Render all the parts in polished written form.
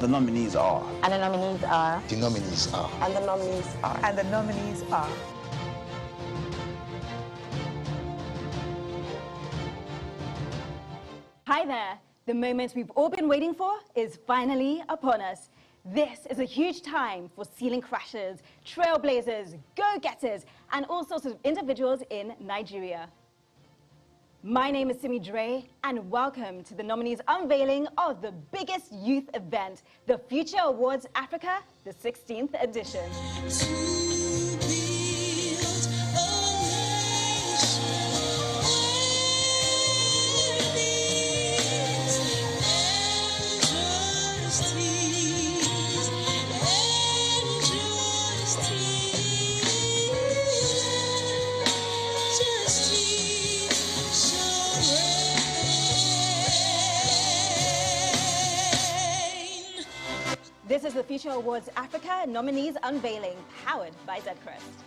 The nominees are. And the nominees are. The nominees are. And the nominees are. And the nominees are. Hi there. The moment we've all been waiting for is finally upon us. This is a huge time for ceiling crashers, trailblazers, go-getters, and all sorts of individuals in Nigeria. My name is Simi Dre, and welcome to the nominees' unveiling of the biggest youth event, the Future Awards Africa, the 16th edition. This is the Future Awards Africa nominees unveiling, powered by Zcrest.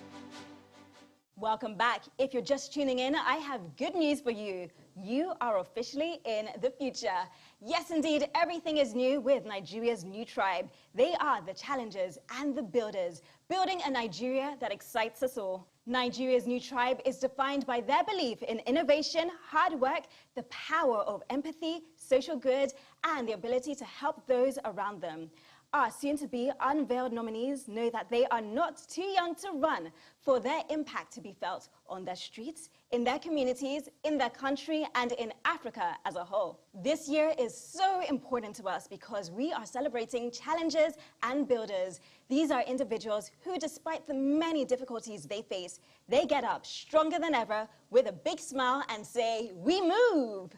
Welcome back. If you're just tuning in, I have good news for you. You are officially in the future. Yes, indeed, everything is new with Nigeria's new tribe. They are the challengers and the builders, building a Nigeria that excites us all. Nigeria's new tribe is defined by their belief in innovation, hard work, the power of empathy, social good, and the ability to help those around them. Our soon-to-be unveiled nominees know that they are not too young to run for their impact to be felt on their streets, in their communities, in their country, and in Africa as a whole. This year is so important to us because we are celebrating challengers and builders. These are individuals who, despite the many difficulties they face, they get up stronger than ever with a big smile and say, "We move!"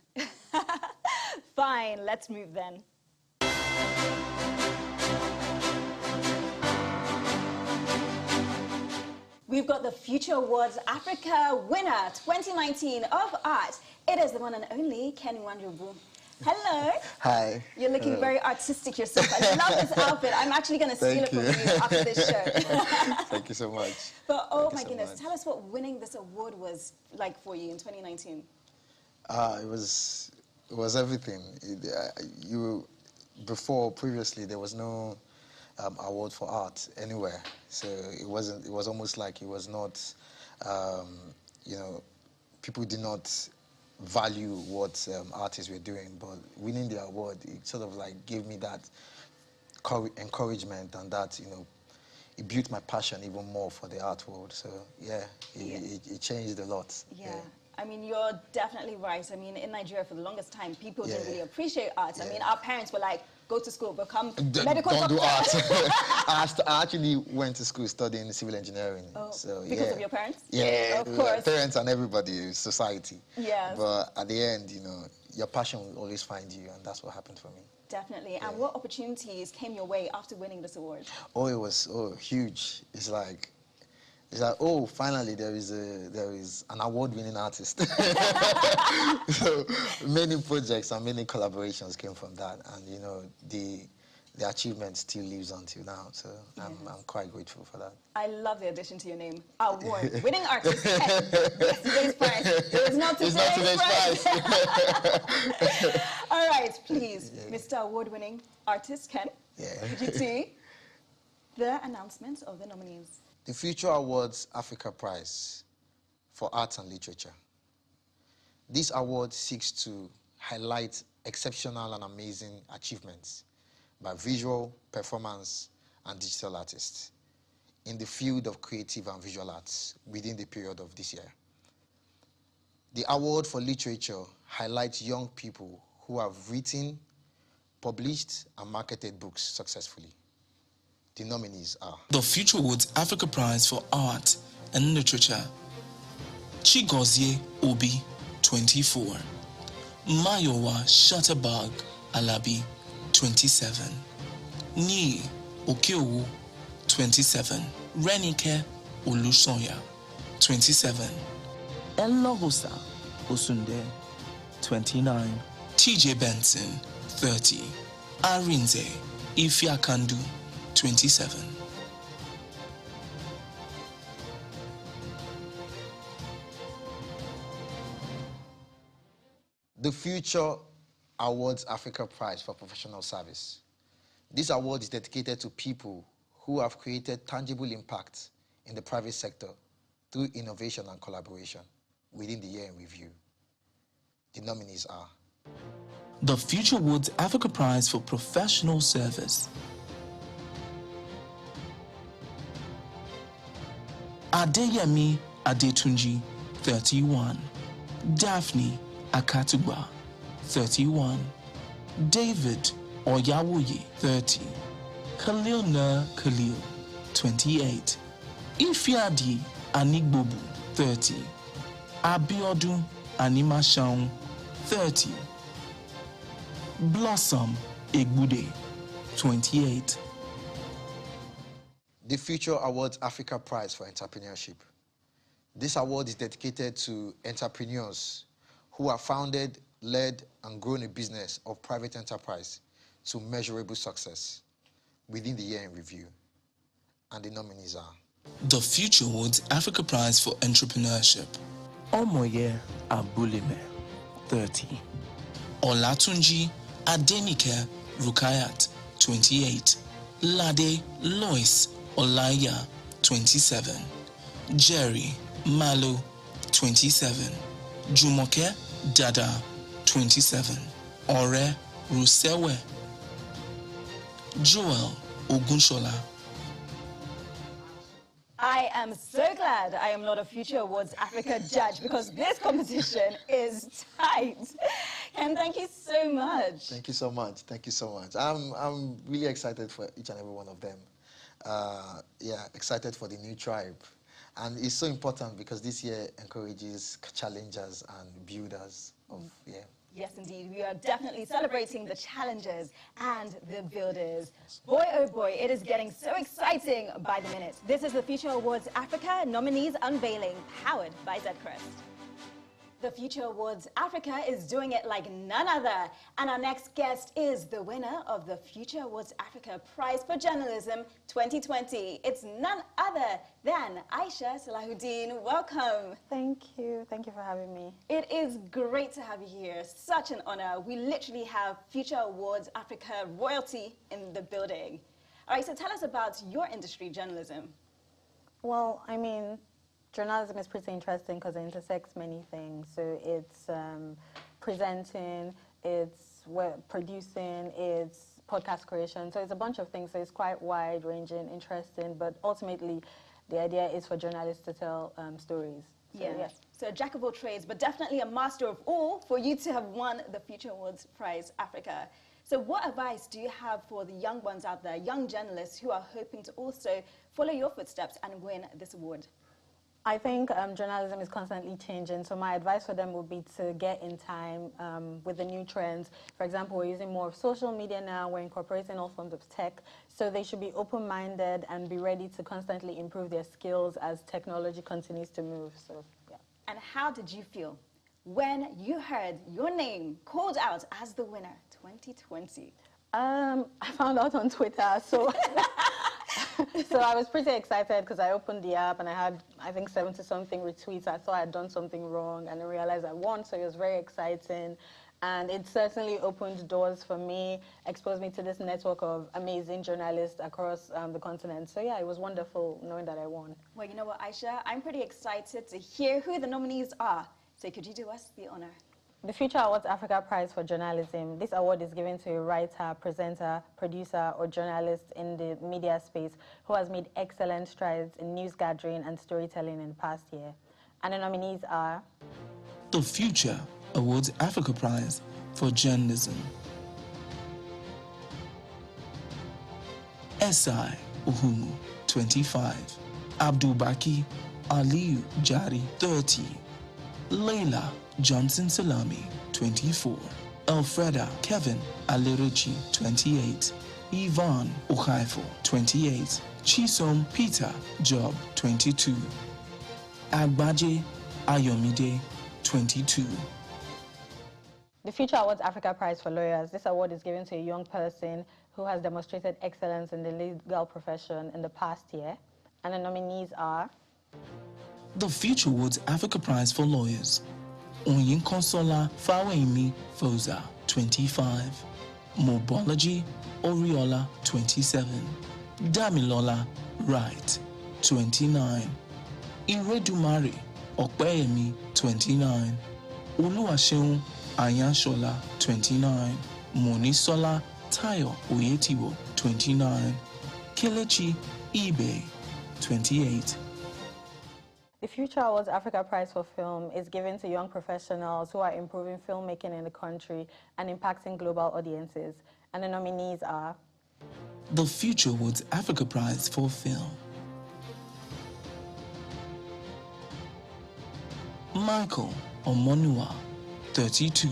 Fine, let's move then. We've got the Future Awards Africa winner 2019 of art. It is the one and only Kenny Wanjobu. Hello. Hi. You're looking very artistic yourself. I love this outfit. I'm actually going to steal it from you after this show. Thank you so much. But oh my goodness, tell us what winning this award was like for you in 2019. It was everything. Previously, there was no award for art anywhere, so it was almost like it was not, people did not value what artists were doing, but winning the award, it sort of like gave me that encouragement, and that, it built my passion even more for the art world. So yeah, it changed a lot. Yeah. I mean, you're definitely right. I mean, in Nigeria, for the longest time, people didn't really appreciate art. I mean, our parents were like, go to school, become medical doctor. Don't do art. I actually went to school studying civil engineering. Oh, so, because of your parents? Yeah, of course. Parents and everybody, society. Yes. But at the end, your passion will always find you, and that's what happened for me. Definitely. And what opportunities came your way after winning this award? Oh, it was huge. It's like, oh, finally there is an award-winning artist. So many projects and many collaborations came from that, and the achievement still lives until now. So I'm quite grateful for that. I love the addition to your name, award-winning artist. Yesterday's prize. It is not today's prize. All right, please, Mr. Award-winning artist Ken. Could you see the announcement of the nominees? The Future Awards Africa Prize for Arts and Literature. This award seeks to highlight exceptional and amazing achievements by visual, performance, and digital artists in the field of creative and visual arts within the period of this year. The award for literature highlights young people who have written, published, and marketed books successfully. The nominees are the Future Awards Africa Prize for Art and Literature. Chigozie Obi, 24. Mayowa Shutterbug Alabi, 27. Ni Okeowo, 27. Renike Olusoya, 27. Elohosa Osunde, 29. TJ Benson, 30. Arinze Ifiakandu, 27. The Future Awards Africa Prize for Professional Service. This award is dedicated to people who have created tangible impact in the private sector through innovation and collaboration within the year in review. The nominees are The Future Awards Africa Prize for Professional Service. Adeyemi Adetunji, 31. Daphne Akatugba, 31. David Oyawoye, 30. Khalil Nur Khalil, 28. Ifiadi Anigbobu, 30. Abiodun Animashaun, 30. Blossom Egbude, 28. the Future Awards Africa Prize for Entrepreneurship. This award is dedicated to entrepreneurs who have founded, led, and grown a business of private enterprise to measurable success within the year in review. And the nominees are The Future Awards Africa Prize for Entrepreneurship. Omoye Abulime, 30. Olatunji Adenike Rukayat, 28. Lade Lois Olaya, 27. Jerry Malo, 27. Jumoke Dada, 27. Ore Rusewe. Joel Ogunshola. I am so glad I am not a Future Awards Africa judge because this competition is tight. And thank you so much. Thank you so much. Thank you so much. I'm really excited for each and every one of them. Yeah, excited for the new tribe. And it's so important because this year encourages challengers and builders of, yeah. Yes, indeed. We are definitely celebrating the challengers and the builders. Boy, oh boy, it is getting so exciting by the minute. This is the Future Awards Africa nominees unveiling, powered by Zcrest. The Future Awards Africa is doing it like none other. And our next guest is the winner of the Future Awards Africa Prize for Journalism 2020. It's none other than Aisha Salahuddin. Welcome. Thank you. Thank you for having me. It is great to have you here. Such an honor. We literally have Future Awards Africa royalty in the building. All right, so tell us about your industry, journalism. Well, I mean, journalism is pretty interesting because it intersects many things. So it's presenting, it's producing, it's podcast creation. So it's a bunch of things. So it's quite wide-ranging, interesting, but ultimately the idea is for journalists to tell stories. So, Yeah. So a jack of all trades, but definitely a master of all for you to have won the Future Awards Prize Africa. So what advice do you have for the young ones out there, young journalists who are hoping to also follow your footsteps and win this award? I think journalism is constantly changing, so my advice for them would be to get in time with the new trends. For example, we're using more of social media now, we're incorporating all forms of tech, so they should be open-minded and be ready to constantly improve their skills as technology continues to move. So, yeah. And how did you feel when you heard your name called out as the winner 2020? I found out on Twitter, so... So I was pretty excited because I opened the app and I had, I think, 70-something retweets. I thought I had done something wrong and I realized I won, so it was very exciting. And it certainly opened doors for me, exposed me to this network of amazing journalists across the continent. So yeah, it was wonderful knowing that I won. Well, you know what, Aisha? I'm pretty excited to hear who the nominees are. So could you do us the honor? The Future Awards Africa Prize for Journalism. This award is given to a writer, presenter, producer, or journalist in the media space who has made excellent strides in news gathering and storytelling in the past year. And the nominees are... The Future Awards Africa Prize for Journalism. Esai Uhumu, 25. Abdulbaki Aliyu Jari, 30. Leila Johnson Salami, 24. Elfreda Kevin Aliruchi, 28. Yvonne Ukhaifo, 28. Chisom Peter Job, 22. Agbaje Ayomide, 22. The Future Awards Africa Prize for Lawyers. This award is given to a young person who has demonstrated excellence in the legal profession in the past year. And the nominees are... The Future Awards Africa Prize for Lawyers. Onyinkonsola Fawemi Foza, 25. Mobology Oriola 27, Damilola Wright 29, Iredumare Okpeyemi 29, Oluwaseun Ayanshola 29, Monisola Tayo Oyetibo 29, Kelechi Ibe 28. The Future Awards Africa Prize for Film is given to young professionals who are improving filmmaking in the country and impacting global audiences. And the nominees are... The Future Awards Africa Prize for Film. Michael Omonua, 32.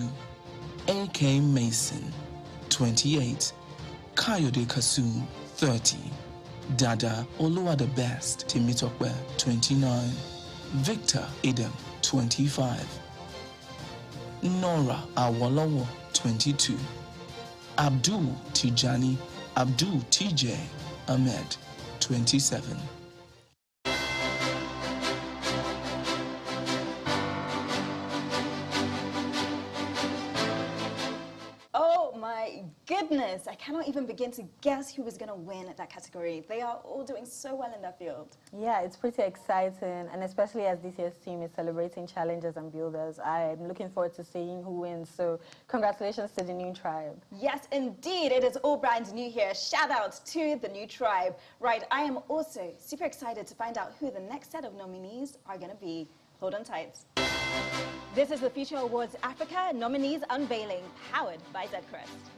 A.K. Mason, 28. Kayode Kasum, 30. Dada Oluwadebest Timitokwe, 29. Victor Idem, 25. Nora Awolowo, 22. Abdul Tijani Abdul TJ Ahmed, 27. Oh my goodness, I cannot even begin to guess who was going to win that category. They are all doing so well in their field. Yeah, it's pretty exciting, and especially as this year's team is celebrating challengers and builders, I'm looking forward to seeing who wins. So congratulations to the new tribe. Yes, indeed, it is all brand new here. Shout out to the new tribe. Right, I am also super excited to find out who the next set of nominees are going to be. Hold on tight. This is the Future Awards Africa Nominees Unveiling, powered by Zcrest.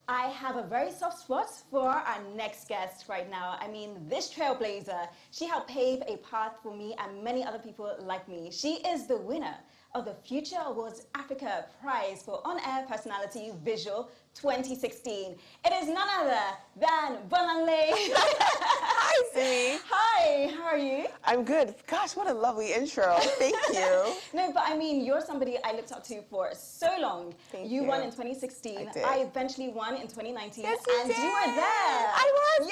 I have a very soft spot for our next guest right now. I mean, this trailblazer, she helped pave a path for me and many other people like me. She is the winner of the Future Awards Africa Prize for On-Air Personality Visual 2016. It is none other than Bonanle. Hi, Simi. Hi, how are you? I'm good. Gosh, what a lovely intro. Thank you. No, but I mean, you're somebody I looked up to for so long. Thank you you. won in 2016. I did. I eventually won in 2019. Yes, you and did. you were there. I was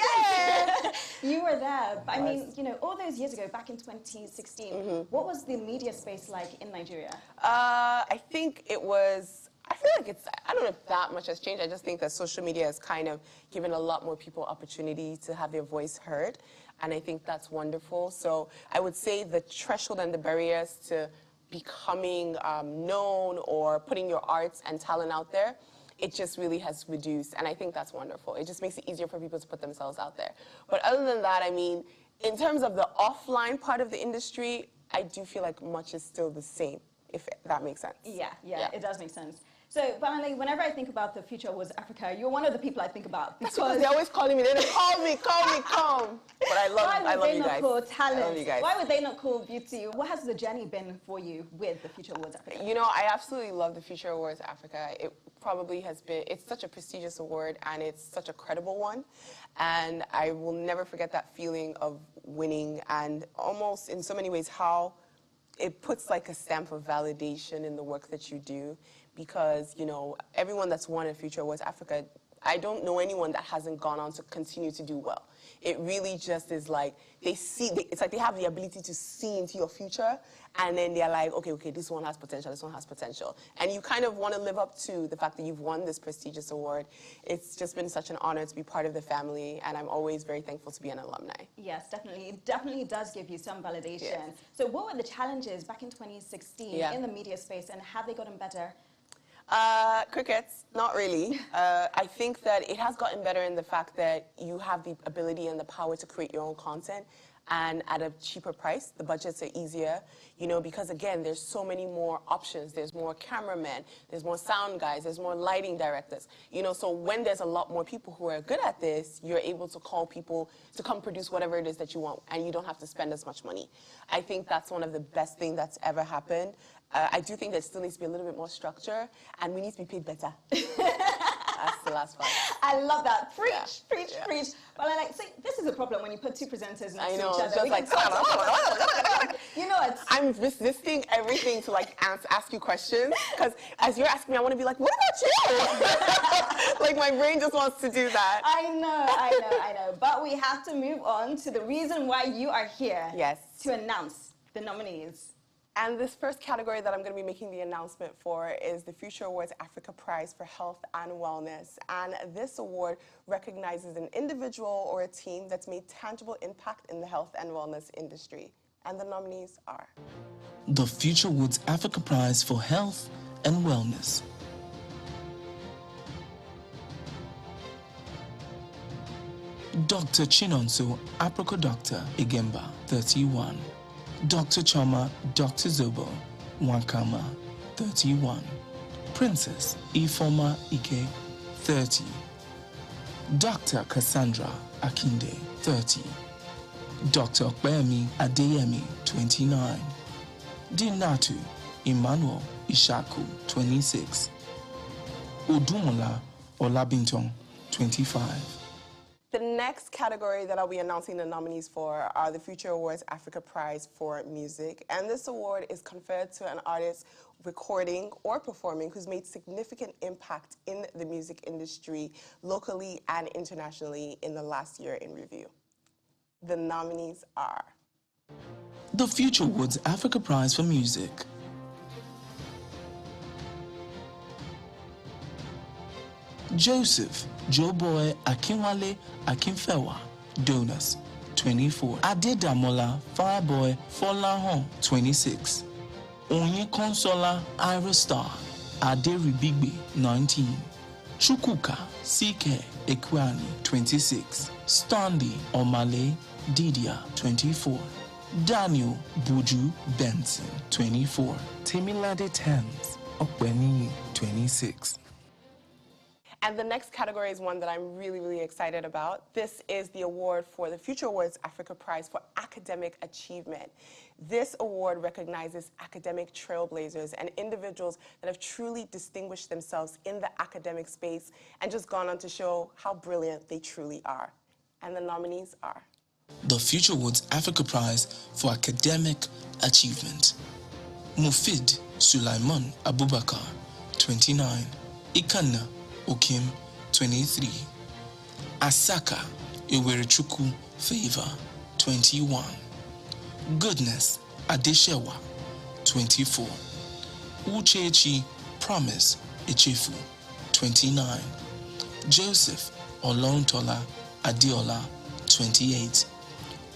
there. You were there. But I mean, you know, all those years ago, back in 2016, what was the media space like in Nigeria? I think it was, I feel like I don't know if that much has changed. I just think that social media has kind of given a lot more people opportunity to have their voice heard. And I think that's wonderful. So I would say the threshold and the barriers to becoming known or putting your arts and talent out there, it just really has reduced. And I think that's wonderful. It just makes it easier for people to put themselves out there. But other than that, I mean, in terms of the offline part of the industry, I do feel like much is still the same, if that makes sense. Yeah, it does make sense. So, Bonanle, whenever I think about the Future Awards Africa, you're one of the people I think about because they're always calling me. They're like, call me, come. But I love you guys. Why would they not call talent? I love you guys. Why would they not call beauty? What has the journey been for you with the Future Awards Africa? You know, I absolutely love the Future Awards Africa. It probably has been, it's such a prestigious award and it's such a credible one. And I will never forget that feeling of winning and almost in so many ways how it puts like a stamp of validation in the work that you do. Because, you know, everyone that's won a Future Awards Africa, I don't know anyone that hasn't gone on to continue to do well. It really just is like, it's like they have the ability to see into your future, and then they're like, okay, this one has potential, this one has potential. And you kind of want to live up to the fact that you've won this prestigious award. It's just been such an honor to be part of the family, and I'm always very thankful to be an alumni. Yes, definitely. It definitely does give you some validation. Yes. So what were the challenges back in 2016 in the media space, and have they gotten better? Crickets, not really. I think that it has gotten better in the fact that you have the ability and the power to create your own content and at a cheaper price. The budgets are easier, you know, because again, there's so many more options. There's more cameramen, there's more sound guys, there's more lighting directors, you know, so when there's a lot more people who are good at this, you're able to call people to come produce whatever it is that you want, and you don't have to spend as much money. I think that's one of the best things that's ever happened. I do think there still needs to be a little bit more structure, and we need to be paid better. That's the last part. I love that. Preach, Yeah. preach. But I like, see, this is a problem when you put two presenters next I to know, each other. just We like, can you know what? I'm resisting everything to like ask you questions, because as you're asking me, I want to be like, what about you? Like my brain just wants to do that. I know. But we have to move on to the reason why you are here. Yes. To announce the nominees. And this first category that I'm going to be making the announcement for is the Future Awards Africa Prize for Health and Wellness. And this award recognizes an individual or a team that's made tangible impact in the health and wellness industry. And the nominees are The Future Awards Africa Prize for Health and Wellness. Dr. Chinonso Aproko Dr. Igemba, 31. Dr. Choma Dr. Zobo Wankama, 31. Princess Ifoma Ike, 30. Dr. Cassandra Akinde, 30. Dr. Okpeyemi Adeyemi, 29. Dinatu Emmanuel Ishaku, 26. Odumola Olabinton, 25. The next category that I'll be announcing the nominees for are the Future Awards Africa Prize for Music. And this award is conferred to an artist recording or performing who's made significant impact in the music industry locally and internationally in the last year in review. The nominees are The Future Awards Africa Prize for Music. Joseph Joeboy Akinwale Akinfewa, Donas, 24. Adedamola Fireboy Folahon, 26. Onye Consola Ira Star Aderibigbe, 19. Chukwuka CK Ekwani, 26. Stanley Omale Didia, 24. Daniel Buju Benson, 24. Temilade Thames Okweni, 26. And the next category is one that I'm really, really excited about. This is the award for the Future Awards Africa Prize for Academic Achievement. This award recognizes academic trailblazers and individuals that have truly distinguished themselves in the academic space and just gone on to show how brilliant they truly are. And the nominees are The Future Awards Africa Prize for Academic Achievement. Mufid Sulaiman Abubakar, 29. Ikanna Okim, 23. Asaka Ewerechukwu Favor, 21. Goodness Adeshewa, 24. Uchechi Promise Echefu, 29. Joseph Olontola Adeola, 28.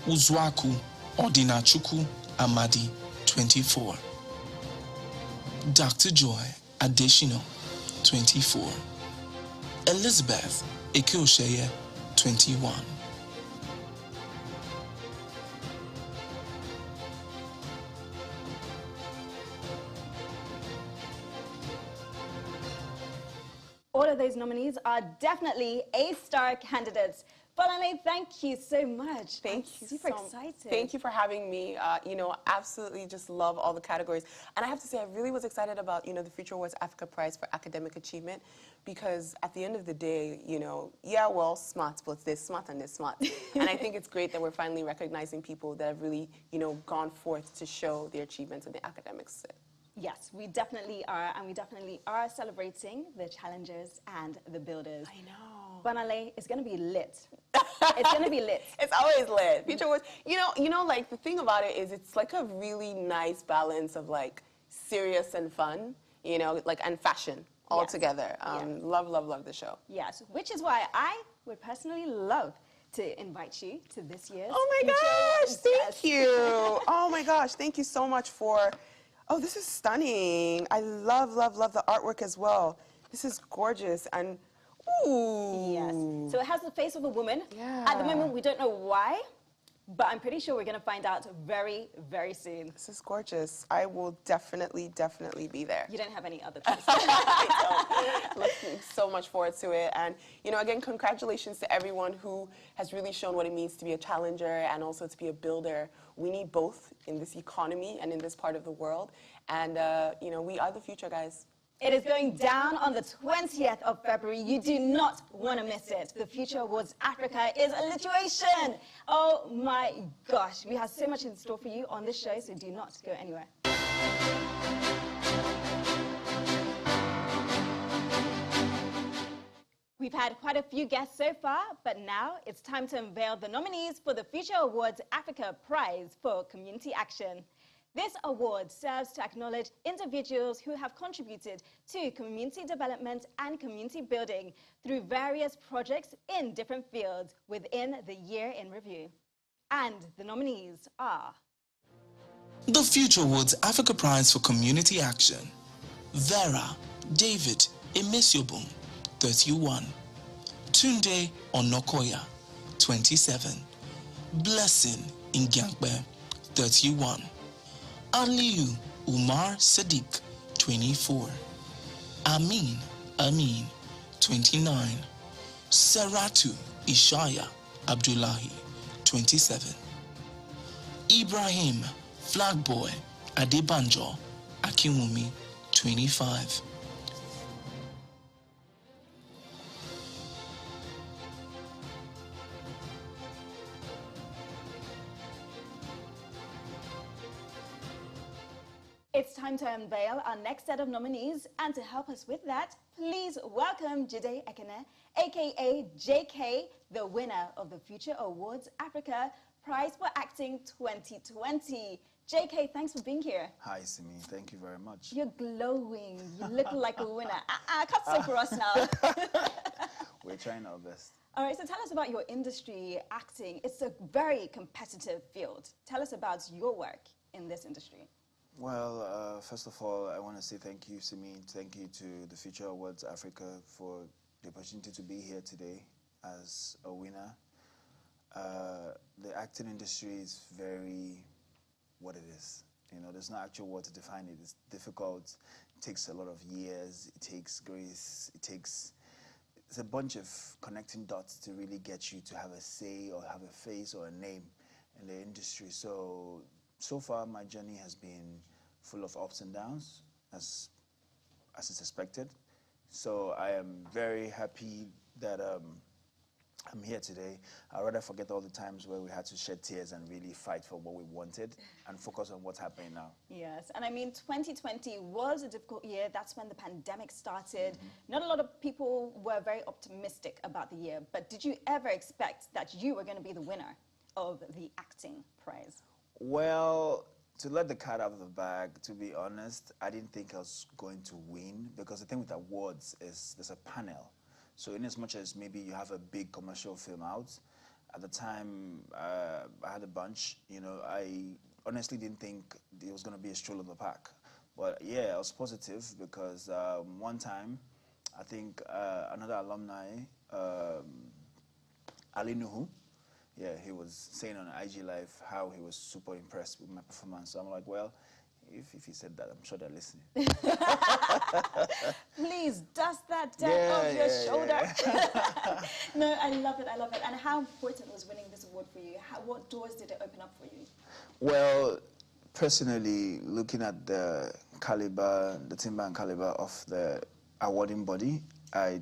Uzwaku Odinachukwu Amadi, 24. Dr. Joy Adeshino, 24. Elizabeth Ekeosheye, 21. All of those nominees are definitely A-star candidates. Bolanle, thank you so much. Thank you. Super excited. Thank you for having me. Absolutely just love all the categories. And I have to say, I really was excited about, the Future Awards Africa Prize for Academic Achievement because at the end of the day, smart, but there's smart and there's smart. And I think it's great that we're finally recognizing people that have really, gone forth to show their achievements in the academics. Yes, we definitely are, and we definitely are celebrating the challengers and the builders. I know. Bolanle is going to be lit. It's going to be lit. It's always lit. Future Awards, like the thing about it is it's like a really nice balance of like serious and fun, and fashion all together. Love the show. Yes, which is why I would personally love to invite you to this year's Oh my Future gosh, Awards. thank you. Oh my gosh, thank you so much for, this is stunning. I love the artwork as well. This is gorgeous and, ooh. Yes, so it has the face of a woman. Yeah. At the moment, we don't know why, but I'm pretty sure we're going to find out very, very soon. This is gorgeous. I will definitely be there. You don't have any other choice. I don't. Looking so much forward to it. And, again, congratulations to everyone who has really shown what it means to be a challenger and also to be a builder. We need both in this economy and in this part of the world. And, we are the future, guys. It is going down on the 20th of February. You do not want to miss it. The Future Awards Africa is alliteration. Oh my gosh. We have so much in store for you on this show, so do not go anywhere. We've had quite a few guests so far, but now it's time to unveil the nominees for the Future Awards Africa Prize for Community Action. This award serves to acknowledge individuals who have contributed to community development and community building through various projects in different fields within the year in review. And the nominees are... The Future Awards Africa Prize for Community Action. Vera David Emesiobum, 31. Tunde Onokoya, 27. Blessing Ingyankbe, 31. Aliyu Umar Sadiq, 24. Amin, 29. Seratu Ishaya Abdullahi, 27. Ibrahim Flagboy Adebanjo Akinwumi, 25. It's time to unveil our next set of nominees, and to help us with that, please welcome Jide Ekene, aka JK, the winner of the Future Awards Africa Prize for Acting 2020. JK, thanks for being here. Hi, Simi. Thank you very much. You're glowing. You look like a winner. Cut so for us now. We're trying our best. All right, so tell us about your industry, acting. It's a very competitive field. Tell us about your work in this industry. Well, first of all, I want to say thank you, Simi. Thank you to the Future Awards Africa for the opportunity to be here today as a winner. The acting industry is very what it is. You know, there's no actual word to define it. It's difficult. It takes a lot of years. It takes grace. It's a bunch of connecting dots to really get you to have a say or have a face or a name in the industry. So far, my journey has been full of ups and downs, as is expected. So I am very happy that I'm here today. I'd rather forget all the times where we had to shed tears and really fight for what we wanted and focus on what's happening now. Yes, and I mean, 2020 was a difficult year. That's when the pandemic started. Not a lot of people were very optimistic about the year, but did you ever expect that you were going to be the winner of the acting prize? Well, to let the cat out of the bag, to be honest, I didn't think I was going to win, because the thing with awards is there's a panel. So in as much as maybe you have a big commercial film out, at the time I had a bunch, you know, I honestly didn't think it was going to be a stroll of the park. But yeah, I was positive because one time, I think another alumni, Ali Nuhu, yeah, he was saying on IG Live how he was super impressed with my performance. So I'm like, well, if he said that, I'm sure they're listening. Please dust that dirt off your shoulder. Yeah. No, I love it, I love it. And how important was winning this award for you? What doors did it open up for you? Well, personally, looking at the caliber, the timber and caliber of the awarding body, I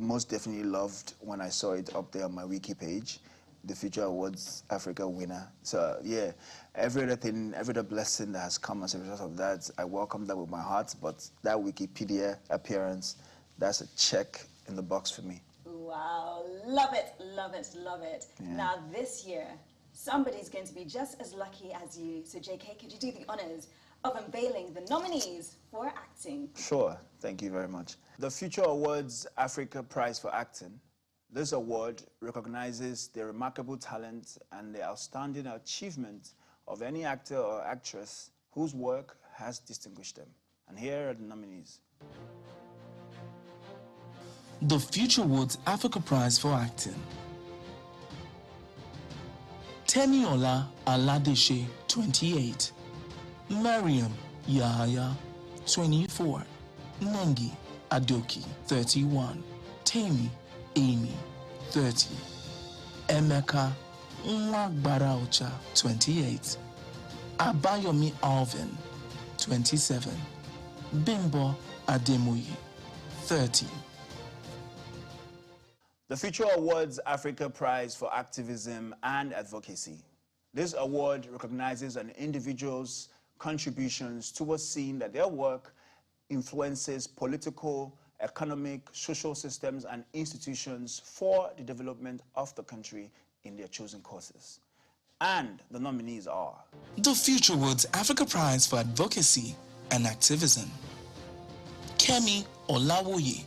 most definitely loved when I saw it up there on my wiki page, the Future Awards Africa winner. So yeah, every other blessing that has come as a result of that, I welcome that with my heart, but that Wikipedia appearance, that's a check in the box for me. Wow, love it, love it, love it. Yeah. Now this year, somebody's going to be just as lucky as you. So JK, could you do the honors of unveiling the nominees for acting? Sure, thank you very much. The Future Awards Africa Prize for Acting. This award recognizes the remarkable talent and the outstanding achievement of any actor or actress whose work has distinguished them. And here are the nominees. The Future Awards Africa Prize for Acting. Teniola Aladeshe, 28. Mariam Yahaya, 24. Nengi Adoki, 31. Temi Amy, 30. Emeka Nwagbaraucha, 28. Abayomi Alvin, 27. Bimbo Ademoye, 30. The Future Awards Africa Prize for Activism and Advocacy. This award recognizes an individual's contributions towards seeing that their work influences political, economic, social systems and institutions for the development of the country in their chosen courses. And the nominees are The Future Woods Africa Prize for Advocacy and Activism, Kemi Olawoye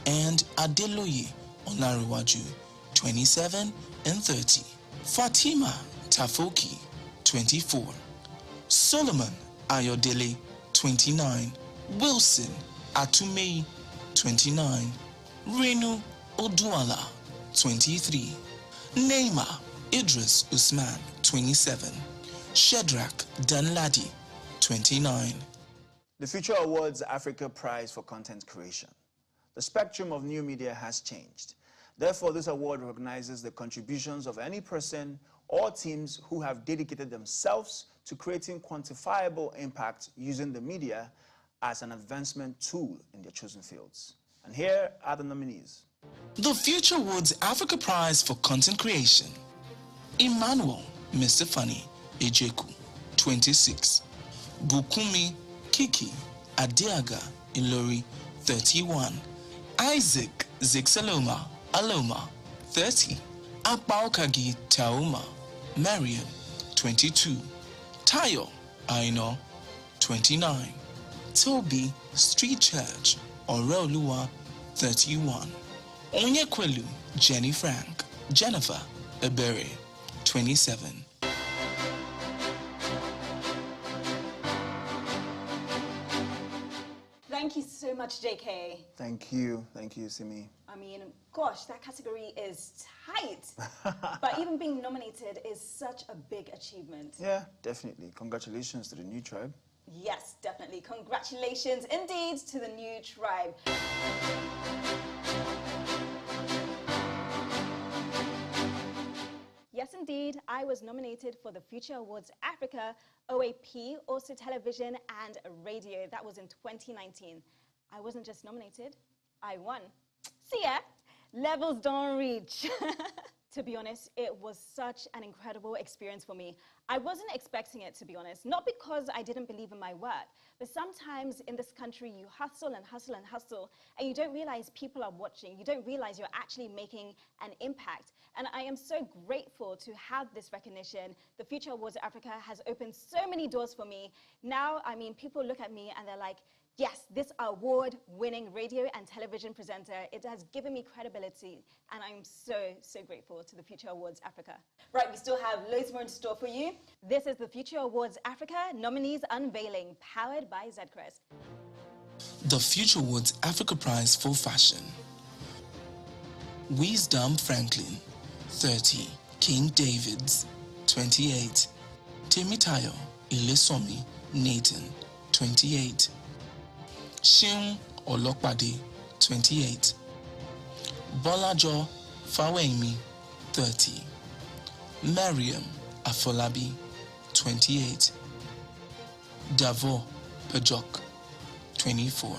and Adeloye Olariwaju, 27 and 30. Fatima Tafoki, 24. Solomon Ayodele, 29. Wilson Atumei, 29. Renu Oduala, 23. Neymar Idris Usman, 27. Shedrack Danladi, 29. the Future Awards Africa Prize for Content Creation. The spectrum of new media has changed. Therefore, this award recognizes the contributions of any person or teams who have dedicated themselves to creating quantifiable impact using the media as an advancement tool in their chosen fields. And here are the nominees. The Future Woods Africa Prize for Content Creation, Emmanuel Mr. Funny Ejeku, 26. Bukumi Kiki Adiaga Ilori, 31. Isaac Zixaloma Aloma, 30. Abaokagi Tauma Mariam, 22. Tayo Aino, 29. Toby Street Church Oreoluwa, 31. Onyekwelu Jenny Frank Jennifer Ebere, 27. Thank you so much, JK. Thank you, Simi. I mean, gosh, that category is tight. But even being nominated is such a big achievement. Yeah, definitely. Congratulations to the new tribe. Yes, definitely. Congratulations indeed to the new tribe. Yes, indeed, I was nominated for the Future Awards Africa, OAP, also television and radio. That was in 2019. I wasn't just nominated, I won. See ya, levels don't reach. To be honest, it was such an incredible experience for me. I wasn't expecting it, to be honest, not because I didn't believe in my work, but sometimes in this country you hustle and hustle and hustle, and you don't realize people are watching. You don't realize you're actually making an impact. And I am so grateful to have this recognition. The Future Awards Africa has opened so many doors for me. Now, I mean, people look at me and they're like, yes, this award-winning radio and television presenter, it has given me credibility, and I'm so, so grateful to the Future Awards Africa. Right, we still have loads more in store for you. This is the Future Awards Africa Nominees Unveiling, powered by Zcrest. The Future Woods Africa Prize for Fashion, Wisdom Franklin, 30. King David's, 28. Temitayo Ilesomi Nathan, 28. Shion Olokpade, 28. Bolajo Fawemi, 30. Mariam Afolabi, 28. Davo Pajok, 24.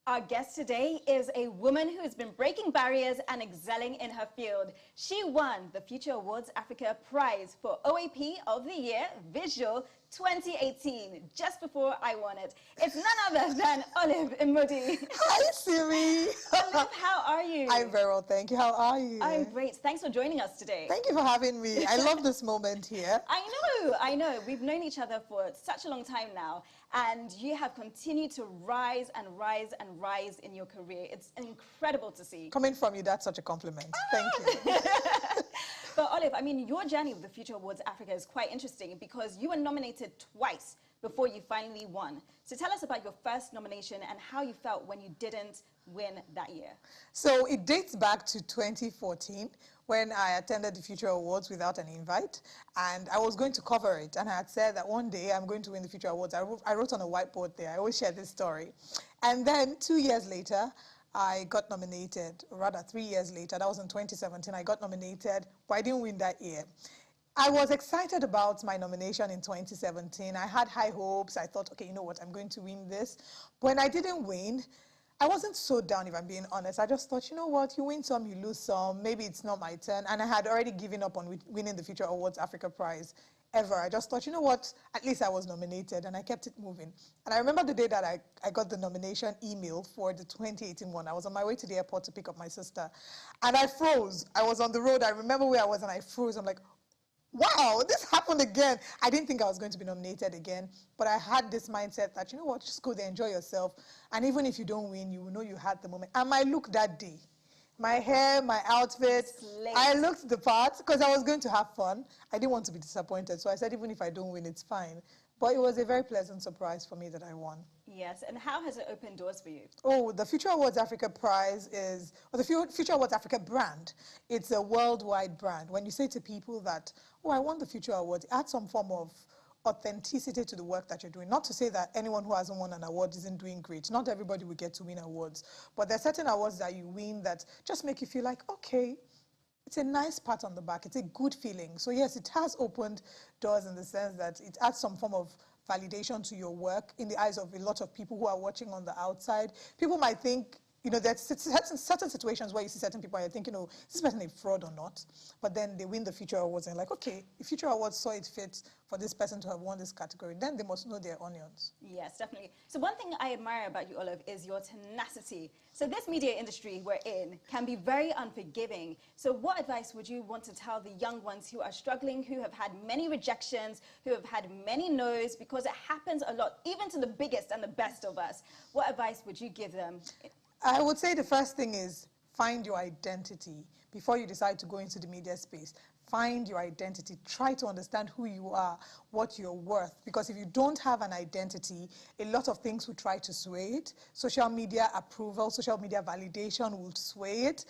Our guest today is a woman who has been breaking barriers and excelling in her field. She won the Future Awards Africa Prize for OAP of the Year Visual 2018, just before I won it. It's none other than Olive Imodi. Hi, Siri. Olive, how are you? I'm very well, thank you. How are you? I'm great. Thanks for joining us today. Thank you for having me. I love this moment here. I know. We've known each other for such a long time now, and you have continued to rise and rise and rise in your career. It's incredible to see. Coming from you, that's such a compliment. Thank you. But Olive, I mean, your journey with the Future Awards Africa is quite interesting because you were nominated twice before you finally won. So tell us about your first nomination and how you felt when you didn't win that year. So it dates back to 2014 when I attended the Future Awards without an invite, and I was going to cover it, and I had said that one day I'm going to win the Future Awards. I wrote on a whiteboard there. I always share this story. And then 2 years later, I got nominated, or rather 3 years later, that was in 2017, I got nominated, but I didn't win that year. I was excited about my nomination in 2017. I had high hopes. I thought, okay, you know what, I'm going to win this. When I didn't win, I wasn't so down, if I'm being honest. I just thought, you know what, you win some, you lose some. Maybe it's not my turn. And I had already given up on winning the Future Awards Africa Prize ever. I just thought, you know what, at least I was nominated, and I kept it moving. And I remember the day that I got the nomination email for the 2018 one. I was on my way to the airport to pick up my sister, and I froze. I was on the road. I remember where I was, and I froze. I'm like, wow, this happened again. I didn't think I was going to be nominated again, but I had this mindset that, you know what, just go there, enjoy yourself, and even if you don't win, you will know you had the moment. And my look that day, my hair, my outfit, I looked the part because I was going to have fun. I didn't want to be disappointed, so I said, even if I don't win, it's fine. But it was a very pleasant surprise for me that I won. Yes, and how has it opened doors for you? Oh, the Future Awards Africa Prize is, or the Future Awards Africa brand, it's a worldwide brand. When you say to people that, oh, I won the Future Awards, add some form of authenticity to the work that you're doing. Not to say that anyone who hasn't won an award isn't doing great. Not everybody will get to win awards. But there are certain awards that you win that just make you feel like, okay, it's a nice pat on the back. It's a good feeling. So yes, it has opened doors in the sense that it adds some form of validation to your work in the eyes of a lot of people who are watching on the outside. People might think, you know, there's certain situations where you see certain people and you're thinking, oh, is this person a fraud or not? But then they win the Future Awards and like, okay, if Future Awards saw it fit for this person to have won this category, then they must know their onions. Yes, definitely. So one thing I admire about you, Olive, is your tenacity. So this media industry we're in can be very unforgiving. So what advice would you want to tell the young ones who are struggling, who have had many rejections, who have had many no's, because it happens a lot, even to the biggest and the best of us? What advice would you give them? I would say the first thing is find your identity before you decide to go into the media space. Find your identity. Try to understand who you are, what you're worth. Because if you don't have an identity, a lot of things will try to sway it. Social media approval, social media validation will sway it.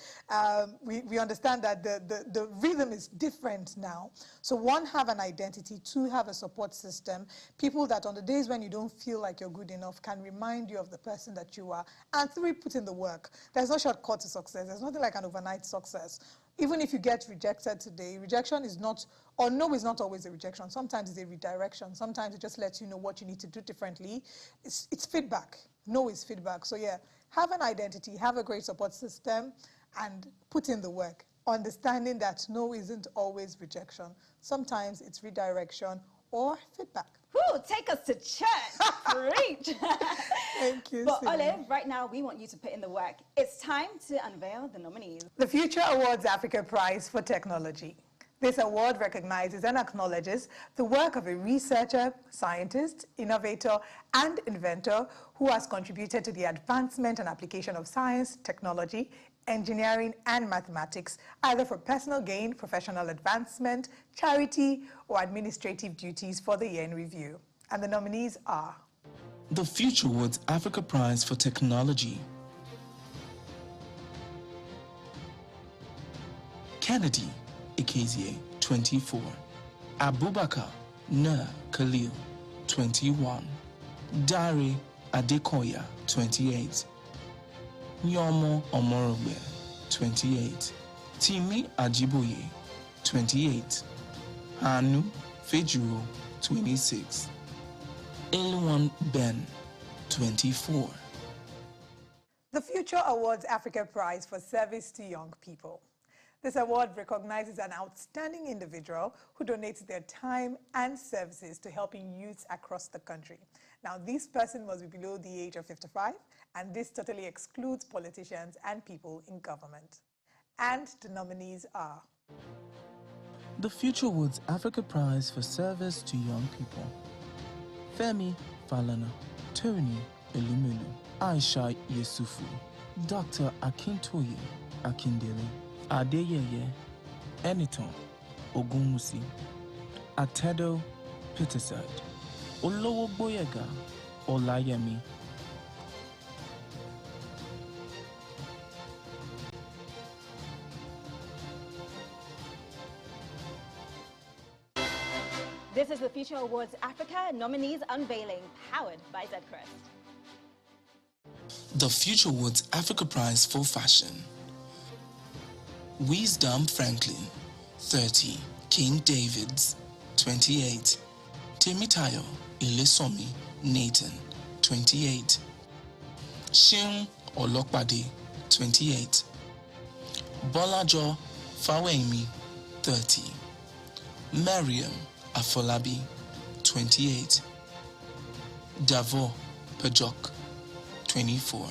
We understand that the rhythm is different now. So one, have an identity. Two, have a support system. People that on the days when you don't feel like you're good enough can remind you of the person that you are. And three, put in the work. There's no shortcut to success. There's nothing like an overnight success. Even if you get rejected today, rejection is not, or no is not always a rejection. Sometimes it's a redirection. Sometimes it just lets you know what you need to do differently. It's feedback. No is feedback. So yeah, have an identity, have a great support system, and put in the work. Understanding that no isn't always rejection. Sometimes it's redirection or feedback. Whew, take us to church. Preach. Thank you. But Olive, right now we want you to put in the work. It's time to unveil the nominees. The Future Awards Africa Prize for Technology. This award recognizes and acknowledges the work of a researcher, scientist, innovator, and inventor who has contributed to the advancement and application of science, technology, engineering, and mathematics, either for personal gain, professional advancement, charity, or administrative duties for the year in review. And the nominees are the Future Awards Africa Prize for Technology, Kennedy Ikezie, 24. Abubakar Nur Khalil, 21. Dare Adekoya, 28. Nyomo Omorogbe, 28. Timi Ajiboye, 28. Hanu Fejuro, 26. Elwan Ben, 24. The Future Awards Africa Prize for Service to Young People. This award recognizes an outstanding individual who donates their time and services to helping youths across the country. Now, this person must be below the age of 55, and this totally excludes politicians and people in government. And the nominees are the Future Awards Africa Prize for Service to Young People. Femi Falana, Tony Elumelu, Aisha Yesufu, Dr. Akintoye Akindele, Adeyeye Eniton Ogunwusi, Atedo Petersad, Olowo Boyega Olayemi. This is the Future Awards Africa nominees unveiling, powered by Zcrest. The Future Awards Africa Prize for Fashion. Wisdom Franklin, 30. King David's, 28. Temitayo Ilesomi Nathan, 28. Shin Olokpade, 28. Bolajo Fawemi, 30. Mariam Afolabi, 28. Davo Pajok, 24.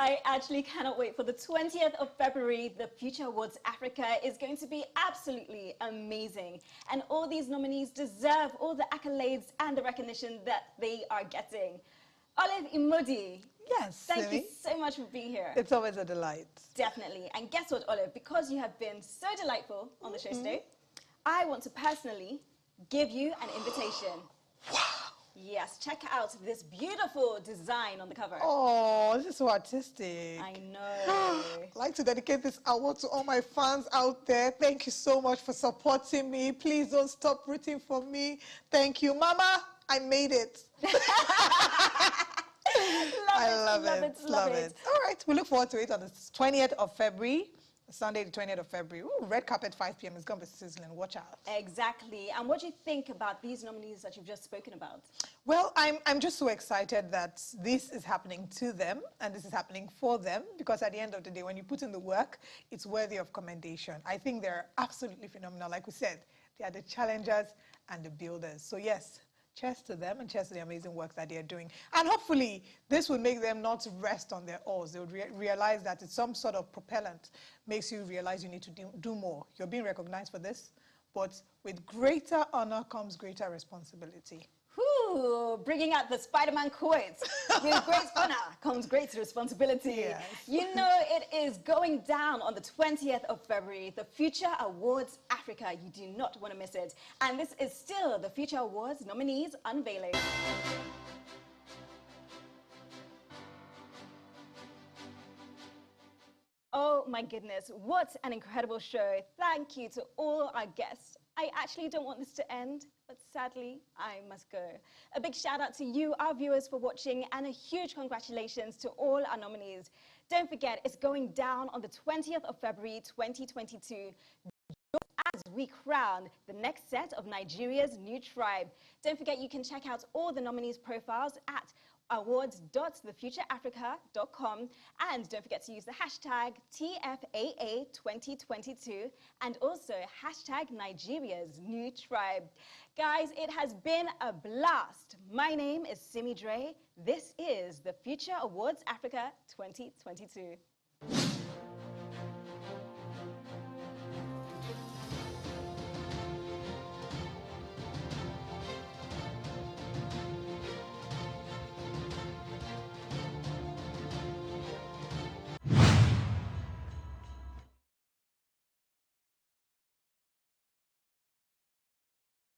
I actually cannot wait for the 20th of February. The Future Awards Africa is going to be absolutely amazing. And all these nominees deserve all the accolades and the recognition that they are getting. Olive Imodi. Yes, Thank you Simi. so much for being here. It's always a delight. Definitely. And guess what, Olive? Because you have been so delightful on the show today, I want to personally give you an invitation. Wow. Yes, check out this beautiful design on the cover. Oh, this is so artistic. I know. I'd like to dedicate this award to all my fans out there. Thank you so much for supporting me. Please don't stop rooting for me. Thank you. Mama, I made it. Love it. All right, we look forward to it on the 20th of February, Sunday the 20th of February. Ooh, red carpet 5 p.m. is going to be sizzling. Watch out. Exactly. And what do you think about these nominees that you've just spoken about? Well, I'm just so excited that this is happening to them and this is happening for them, because at the end of the day, when you put in the work, it's worthy of commendation. I think they're absolutely phenomenal. Like we said, they are the challengers and the builders. So yes, cheers to them and cheers to the amazing work that they're doing. And hopefully this will make them not rest on their oars. They would realize that it's some sort of propellant, makes you realize you need to do more. You're being recognized for this, but with greater honor comes greater responsibility. Whew, bringing out the Spider-Man quotes. With great honor comes great responsibility. Yes. You know it is going down on the 20th of February, the Future Awards Africa. You do not want to miss it. And this is still the Future Awards nominees unveiling. Oh my goodness, what an incredible show. Thank you to all our guests. I actually don't want this to end, but sadly, I must go. A big shout out to you, our viewers, for watching, and a huge congratulations to all our nominees. Don't forget, it's going down on the 20th of February, 2022. As we crown the next set of Nigeria's new tribe. Don't forget, you can check out all the nominees' profiles at awards.thefutureafrica.com, and don't forget to use the hashtag TFAA2022 and also hashtag Nigeria's new tribe. Guys, it has been a blast. My name is Simi Dre. This is the Future Awards Africa 2022.